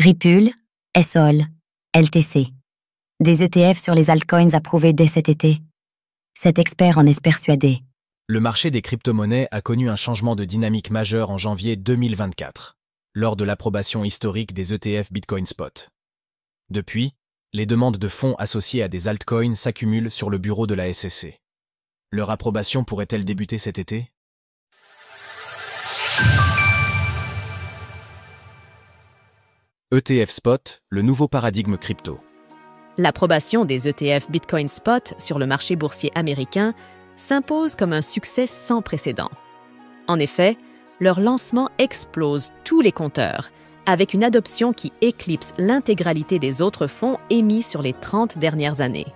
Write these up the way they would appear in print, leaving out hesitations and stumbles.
Ripple, SOL, LTC. Des ETF sur les altcoins approuvés dès cet été. Cet expert en est persuadé. Le marché des crypto-monnaies a connu un changement de dynamique majeur en janvier 2024, lors de l'approbation historique des ETF Bitcoin Spot. Depuis, les demandes de fonds associés à des altcoins s'accumulent sur le bureau de la SEC. Leur approbation pourrait-elle débuter cet été? ETF Spot, le nouveau paradigme crypto. L'approbation des ETF Bitcoin Spot sur le marché boursier américain s'impose comme un succès sans précédent. En effet, leur lancement explose tous les compteurs, avec une adoption qui éclipse l'intégralité des autres fonds émis sur les 30 dernières années.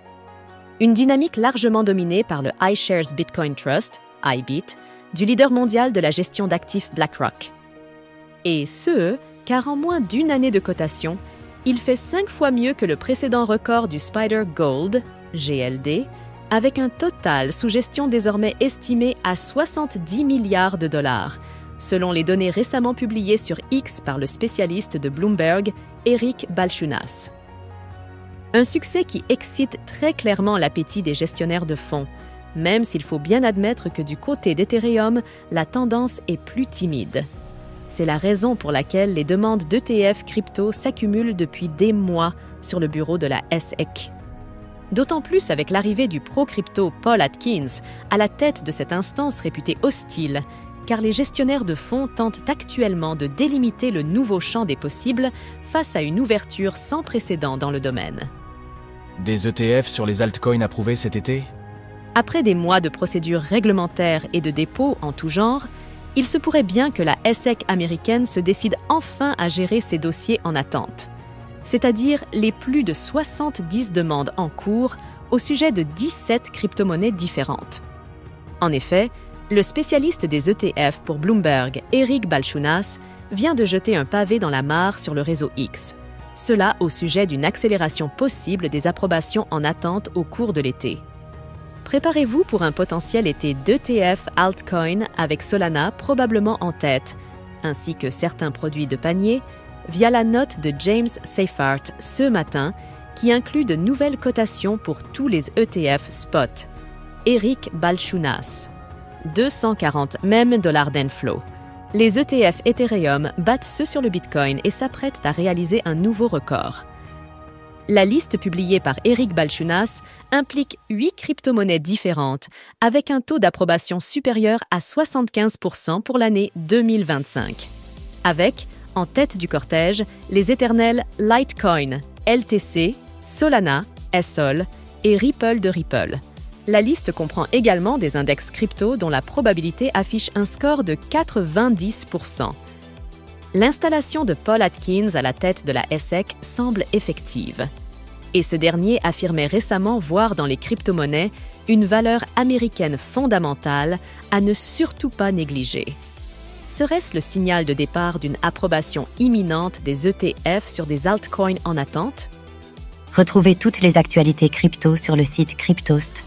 Une dynamique largement dominée par le iShares Bitcoin Trust, IBIT, du leader mondial de la gestion d'actifs BlackRock. Et ce, car en moins d'une année de cotation, il fait 5 fois mieux que le précédent record du Spider Gold, GLD, avec un total sous gestion désormais estimé à 70 milliards de dollars, selon les données récemment publiées sur X par le spécialiste de Bloomberg, Eric Balchunas. Un succès qui excite très clairement l'appétit des gestionnaires de fonds, même s'il faut bien admettre que du côté d'Ethereum, la tendance est plus timide. C'est la raison pour laquelle les demandes d'ETF crypto s'accumulent depuis des mois sur le bureau de la SEC. D'autant plus avec l'arrivée du pro-crypto Paul Atkins à la tête de cette instance réputée hostile, car les gestionnaires de fonds tentent actuellement de délimiter le nouveau champ des possibles face à une ouverture sans précédent dans le domaine. Des ETF sur les altcoins approuvés cet été? Après des mois de procédures réglementaires et de dépôts en tout genre, il se pourrait bien que la SEC américaine se décide enfin à gérer ces dossiers en attente, c'est-à-dire les plus de 70 demandes en cours au sujet de 17 crypto-monnaies différentes. En effet, le spécialiste des ETF pour Bloomberg, Eric Balchunas, vient de jeter un pavé dans la mare sur le réseau X, cela au sujet d'une accélération possible des approbations en attente au cours de l'été. Préparez-vous pour un potentiel été d'ETF altcoin avec Solana probablement en tête, ainsi que certains produits de panier, via la note de James Seyffart ce matin, qui inclut de nouvelles cotations pour tous les ETF spot. Eric Balchunas. 240 même dollars d'inflow. Les ETF Ethereum battent ceux sur le Bitcoin et s'apprêtent à réaliser un nouveau record. La liste publiée par Eric Balchunas implique 8 crypto-monnaies différentes avec un taux d'approbation supérieur à 75% pour l'année 2025. Avec, en tête du cortège, les éternels Litecoin, LTC, Solana, SOL et Ripple de Ripple. La liste comprend également des index crypto dont la probabilité affiche un score de 90%. L'installation de Paul Atkins à la tête de la SEC semble effective. Et ce dernier affirmait récemment voir dans les crypto-monnaies une valeur américaine fondamentale à ne surtout pas négliger. Serait-ce le signal de départ d'une approbation imminente des ETF sur des altcoins en attente? Retrouvez toutes les actualités crypto sur le site cryptost.fr.